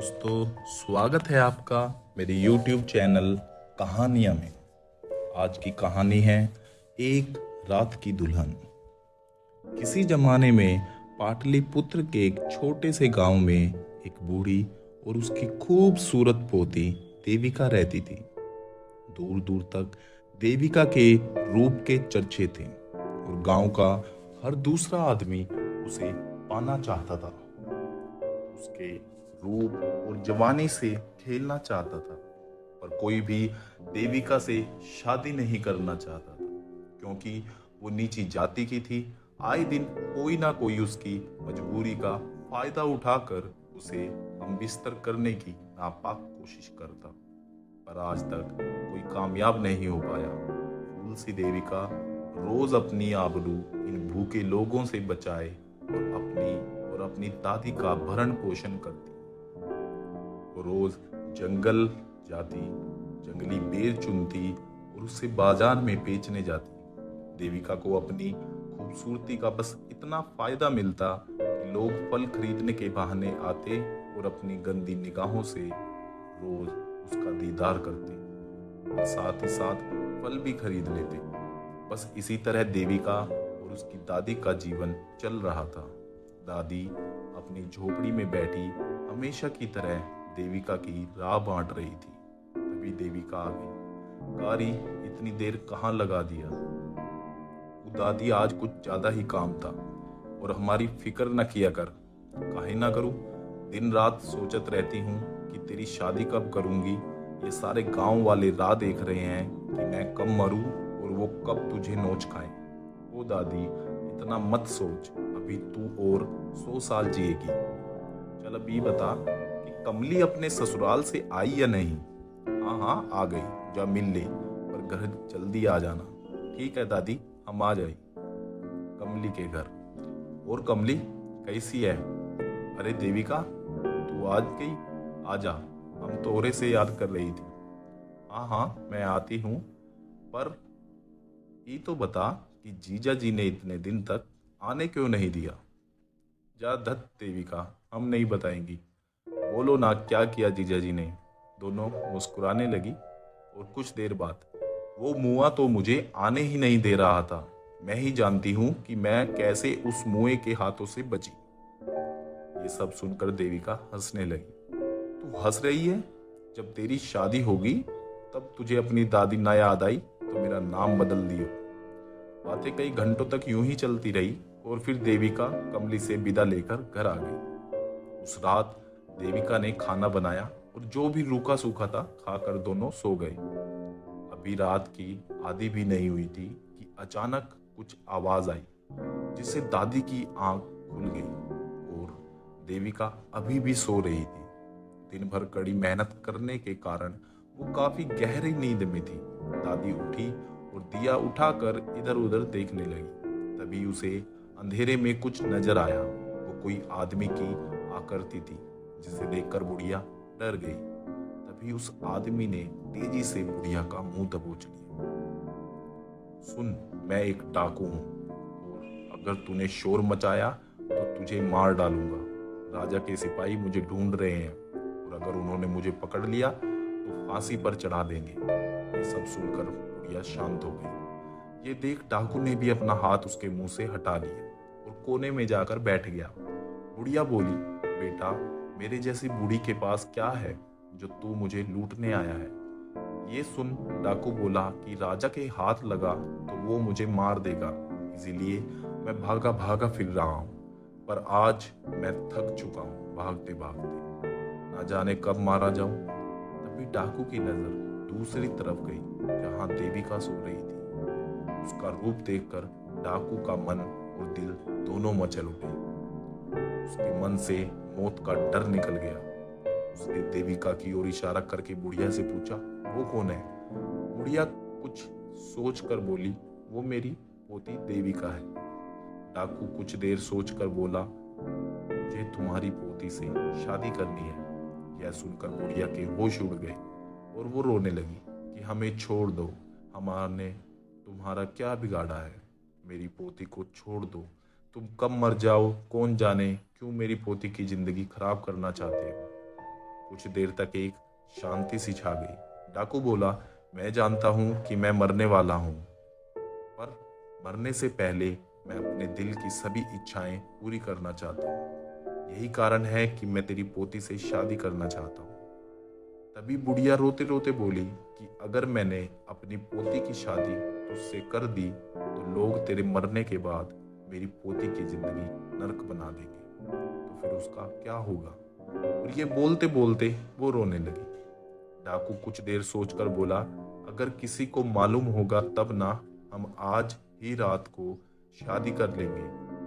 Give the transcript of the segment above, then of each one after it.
दोस्तों, स्वागत है आपका मेरे YouTube चैनल कहानियाँ में। आज की कहानी है एक रात की दुल्हन। किसी जमाने में पाटलिपुत्र के एक छोटे से गांव में एक बूढ़ी और उसकी खूबसूरत पोती देविका रहती थी। दूर दूर तक देविका के रूप के चर्चे थे और गांव का हर दूसरा आदमी उसे पाना चाहता था। उसके रूप और जवानी से खेलना चाहता था, पर कोई भी देविका से शादी नहीं करना चाहता था, क्योंकि वो नीची जाति की थी। आए दिन कोई ना कोई उसकी मजबूरी का फायदा उठाकर उसे हम बिस्तर करने की नापाक कोशिश करता, पर आज तक कोई कामयाब नहीं हो पाया। फूल सी देविका रोज अपनी आबरू इन भूखे लोगों से बचाए और अपनी दादी का भरण पोषण करती। वो रोज जंगल जाती, जंगली बेर चुनती और उसे बाजार में बेचने जाती। देविका को अपनी खूबसूरती का बस इतना फायदा मिलता कि लोग फल खरीदने के बहाने आते और अपनी गंदी निगाहों से रोज उसका दीदार करते और साथ ही साथ फल भी खरीद लेते। बस इसी तरह देविका और उसकी दादी का जीवन चल रहा था। दादी अपनी झोपड़ी में बैठी हमेशा की तरह देविका की राह बांट रही थी। तभी देविका आ गई। कारी, इतनी देर कहाँ लगा दिया? वो दादी, आज कुछ ज्यादा ही काम था और हमारी फिक्र न किया कर। काहे ना करूं? दिन रात सोचत रहती हूँ कि तेरी शादी कब करूंगी। ये सारे गांव वाले राह देख रहे हैं कि मैं कब मरूं और वो कब तुझे नोच खाए। ओ दादी, इतना मत सोच, अभी तू और 100 साल जिएगी। चल अभी बता कि कमली अपने ससुराल से आई या नहीं? हाँ हाँ, आ गई। जा मिल ले, पर घर जल्दी आ जाना। ठीक है दादी, हम आ जाए। कमली के घर। और कमली कैसी है? अरे देविका, तू आज गई? आजा, हम तोरे से याद कर रही थी। हाँ हाँ, मैं आती हूँ, पर ये तो बता कि जीजा जी ने इतने दिन तक आने क्यों नहीं दिया? जा धत देविका, हम नहीं बताएंगी। बोलो ना, क्या किया जीजा जी ने? दोनों मुस्कुराने लगी और कुछ देर बाद, वो मुआ तो मुझे आने ही नहीं दे रहा था। मैं ही जानती हूँ कि मैं कैसे उस मुए के हाथों से बची। ये सब सुनकर देविका हंसने लगी। तू हंस रही है? जब तेरी शादी होगी तब तुझे अपनी दादी ना याद आई तो मेरा नाम बदल दियो। बातें कई घंटों तक यूं ही चलती रही और फिर देविका कमली से विदा लेकर घर आ गई। उस रात देविका ने खाना बनाया और जो भी रूखा सूखा था खाकर दोनों सो गए। अभी रात की आधी भी नहीं हुई थी कि अचानक कुछ आवाज आई, जिससे दादी की आंख खुल गई और देविका अभी भी सो रही थी। दिन भर कड़ी मेहनत करने के कारण वो काफी गहरी नींद में थी। दादी उठी और दिया उठाकर इधर उधर देखने लगी। तभी उसे अंधेरे में कुछ नजर आया। वो कोई आदमी की आकृति थी, जिसे देखकर बुढ़िया डर गई। तभी उस आदमी ने तेजी से बुढ़िया का मुंह दबोच लिया। सुन, मैं एक डाकू हूं और अगर तूने शोर मचाया तो तुझे मार डालूंगा। राजा के सिपाही मुझे ढूंढ रहे हैं और अगर उन्होंने मुझे पकड़ लिया तो फांसी पर चढ़ा देंगे। ये सब सुनकर बुढ़िया शांत हो गई। ये देख डाकू ने भी अपना हाथ उसके मुंह से हटा लिया और कोने में जाकर बैठ गया। बुढ़िया बोली, बेटा, मेरे जैसी बूढ़ी के पास क्या है जो तू मुझे लूटने आया है? ये सुन डाकू बोला कि राजा के हाथ लगा तो वो मुझे मार देगा, इसीलिए मैं भागा भागा फिर रहा हूँ। पर आज मैं थक चुका हूँ भागते भागते, ना जाने कब मारा जाऊं। तभी डाकू की नजर दूसरी तरफ गई, जहां देविका सो रही थी। उसका रूप देखकर डाकू का मन और दिल दोनों मचल उठे। उसके मन से मौत का डर निकल गया। उसने देविका की ओर इशारा करके बुढ़िया से पूछा, वो कौन है? बुढ़िया कुछ सोच कर बोली, वो मेरी पोती देविका है। डाकू कुछ देर सोचकर बोला, मुझे तुम्हारी पोती से शादी करनी है। यह सुनकर बुढ़िया के होश उड़ गए और वो रोने लगी कि हमें छोड़ दो, हमारे तुम्हारा क्या बिगाड़ा है? मेरी पोती को छोड़ दो। तुम कब मर जाओ कौन जाने, क्यों मेरी पोती की जिंदगी खराब करना चाहते हो? कुछ देर तक एक शांति सी छा गई। डाकू बोला, मैं जानता हूं कि मैं मरने वाला हूं, पर मरने से पहले मैं अपने दिल की सभी इच्छाएं पूरी करना चाहता हूं। यही कारण है कि मैं तेरी पोती से शादी करना चाहता हूं। तभी बुढ़िया रोते रोते बोली कि अगर मैंने अपनी पोती की शादी तुझसे कर दी तो लोग तेरे मरने के बाद मेरी पोती की जिंदगी नरक बना देंगे, तो फिर उसका क्या होगा। और ये बोलते बोलते वो रोने लगी। डाकू कुछ देर सोचकर बोला, अगर किसी को मालूम होगा तब ना, हम आज ही रात को शादी कर लेंगे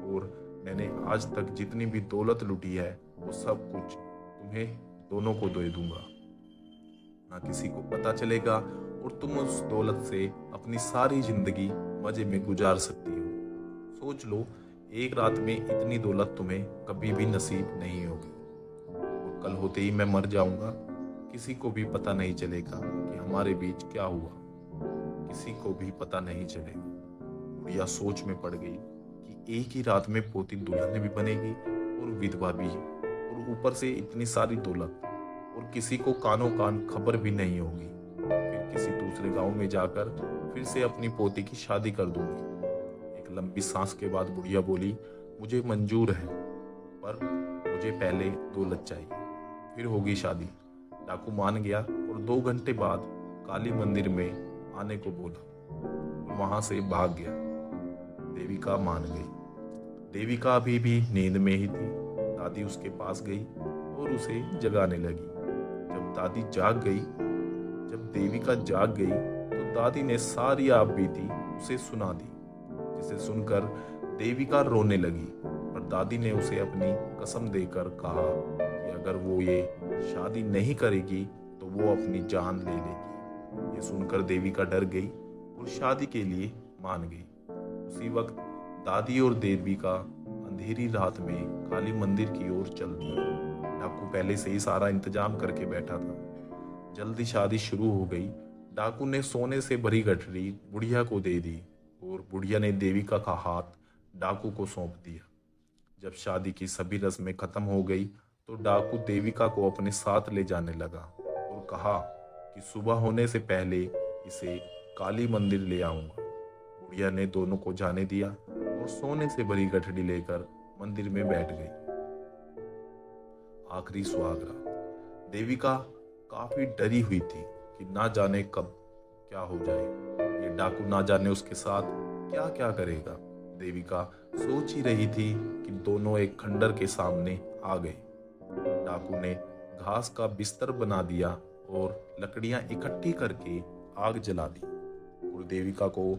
और मैंने आज तक जितनी भी दौलत लुटी है वो सब कुछ तुम्हें दोनों को दे दूंगा। ना किसी को पता चलेगा और तुम उस दौलत से अपनी सारी जिंदगी मजे में गुजार सकती हो। सोच लो, एक रात में इतनी दौलत तुम्हें कभी भी नसीब नहीं होगी और कल होते ही मैं मर जाऊंगा। किसी को भी पता नहीं चलेगा कि हमारे बीच क्या हुआ, किसी को भी पता नहीं चलेगा। बुढ़िया सोच में पड़ गई कि एक ही रात में पोती दुल्हन भी बनेगी और विधवा भी, और ऊपर से इतनी सारी दौलत, और किसी को कानों कान खबर भी नहीं होगी। फिर किसी दूसरे गांव में जाकर फिर से अपनी पोती की शादी कर दूंगी। एक लंबी सांस के बाद बुढ़िया बोली, मुझे मंजूर है, पर मुझे पहले दौलत चाहिए, फिर होगी शादी। डाकू मान गया और 2 घंटे बाद काली मंदिर में आने को बोला, वहां से भाग गया। देविका मान गई। देविका अभी भी नींद में ही थी। दादी उसके पास गई और उसे जगाने लगी। जब देविका जाग गई तो दादी ने सारी आप बीती उसे सुना दी, जिसे सुनकर देविका रोने लगी। पर दादी ने उसे अपनी कसम देकर कहा कि अगर वो ये शादी नहीं करेगी तो वो अपनी जान ले लेगी। ये सुनकर देविका डर गई और शादी के लिए मान गई। उसी वक्त दादी और देविका अंधेरी रात में काली मंदिर की ओर चल दिए। डाकू पहले से ही सारा इंतजाम करके बैठा था। जल्दी शादी शुरू हो गई। डाकू ने सोने से भरी गठरी बुढ़िया को दे दी और बुढ़िया ने देविका का हाथ डाकू को सौंप दिया। जब शादी की सभी रस्में खत्म हो गई तो डाकू देविका को अपने साथ ले जाने लगा और कहा कि सुबह होने से पहले इसे काली मंदिर ले आऊंगा। बुढ़िया ने दोनों को जाने दिया और सोने से भरी गठरी लेकर मंदिर में बैठ गई। आखिरी सुहाग रात। देविका काफी डरी हुई थी कि ना जाने कब क्या हो जाए, ये डाकू ना जाने उसके साथ क्या क्या करेगा। देविका सोच ही रही थी कि दोनों एक खंडर के सामने आ गए। डाकू ने घास का बिस्तर बना दिया और लकड़ियां इकट्ठी करके आग जला दी और देविका को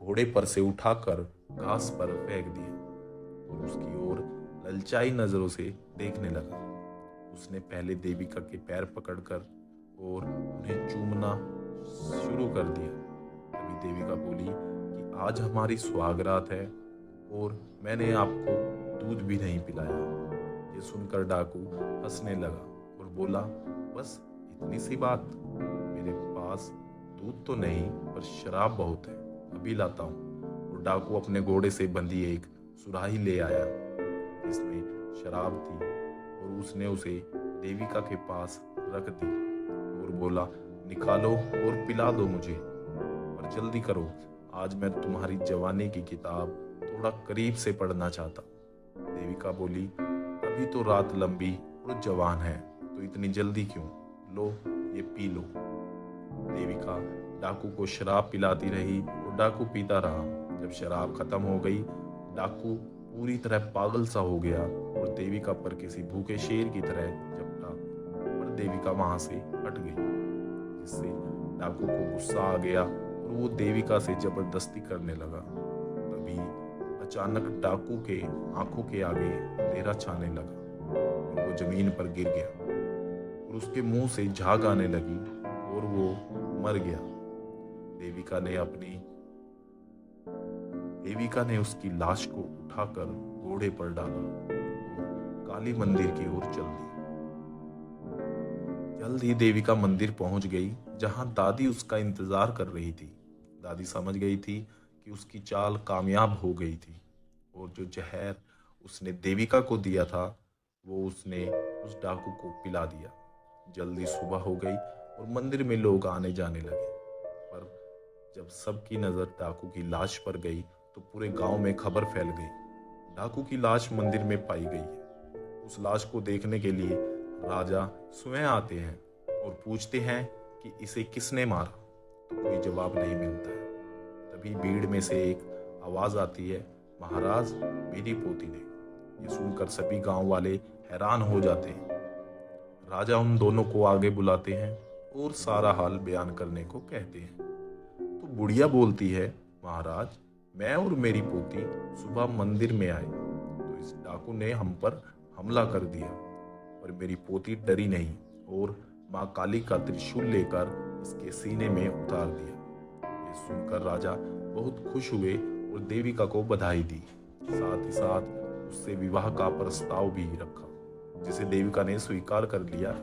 घोड़े पर से उठाकर घास पर फेंक दिया और उसकी ओर ललचाई नजरों से देखने लगा। उसने पहले देविका के पैर पकड़कर और उन्हें चूमना शुरू कर दिया। तभी देविका बोली कि आज हमारी सुहागरात है और मैंने आपको दूध भी नहीं पिलाया। ये सुनकर डाकू हंसने लगा और बोला, बस इतनी सी बात, मेरे पास दूध तो नहीं पर शराब बहुत है, अभी लाता हूँ। और डाकू अपने घोड़े से बंधी एक सुराही ले आया जिसमें शराब थी और उसने उसे देविका के पास रख दी और बोला, निकालो और पिला दो मुझे, पर जल्दी करो, आज मैं तुम्हारी जवानी की किताब थोड़ा करीब से पढ़ना चाहता। देविका बोली, अभी तो रात लंबी और जवान है, तो इतनी जल्दी क्यों, लो ये पी लो। देविका डाकू को शराब पिलाती रही और डाकू पीता रहा। जब शराब खत्म हो गई, डाकू पूरी तरह पागल सा हो गया और देविका पर किसी भूखे शेर की तरह झपटा, पर देविका वहां से हट गई, जिससे डाकू को गुस्सा आ गया और वो देविका से जबरदस्ती करने लगा। तभी अचानक डाकू के आंखों के आगे अंधेरा छाने लगा और वो जमीन पर गिर गया और उसके मुंह से झाग आने लगी और वो मर गया। देविका ने उसकी लाश को उठाकर घोड़े पर डाला और काली मंदिर की ओर चल दी। जल्द ही देविका मंदिर पहुंच गई जहां दादी उसका इंतजार कर रही थी। दादी समझ गई थी कि उसकी चाल कामयाब हो गई थी और जो जहर उसने देविका को दिया था वो उसने उस डाकू को पिला दिया। जल्दी सुबह हो गई और मंदिर में लोग आने जाने लगे। पर जब सबकी नज़र डाकू की लाश पर गई तो पूरे गांव में खबर फैल गई, डाकू की लाश मंदिर में पाई गई है। उस लाश को देखने के लिए राजा स्वयं आते हैं और पूछते हैं कि इसे किसने मारा, तो कोई जवाब नहीं मिलता है। तभी भीड़ में से एक आवाज आती है, महाराज मेरी पोती ने। ये सुनकर सभी गांव वाले हैरान हो जाते हैं। राजा उन दोनों को आगे बुलाते हैं और सारा हाल बयान करने को कहते हैं। तो बुढ़िया बोलती है, महाराज मैं और मेरी पोती सुबह मंदिर में आए तो इस डाकू ने हम पर हमला कर दिया, पर मेरी पोती डरी नहीं और माँ काली का त्रिशूल लेकर इसके सीने में उतार दिया। ये सुनकर राजा बहुत खुश हुए और देविका को बधाई दी। साथ ही साथ उससे विवाह का प्रस्ताव भी रखा, जिसे देविका ने स्वीकार कर लिया।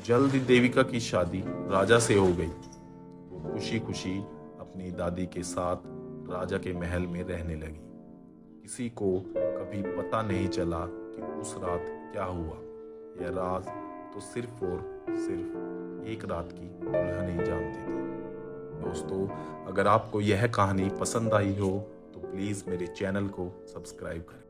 जल्द ही देविका की शादी राजा से हो गई। वो खुशी खुशी अपनी दादी के साथ राजा के महल में रहने लगी। किसी को कभी पता नहीं चला कि उस रात क्या हुआ। यह राज तो सिर्फ और सिर्फ एक रात की दुल्हन ही जानती थी। दोस्तों, अगर आपको यह कहानी पसंद आई हो तो प्लीज़ मेरे चैनल को सब्सक्राइब करें।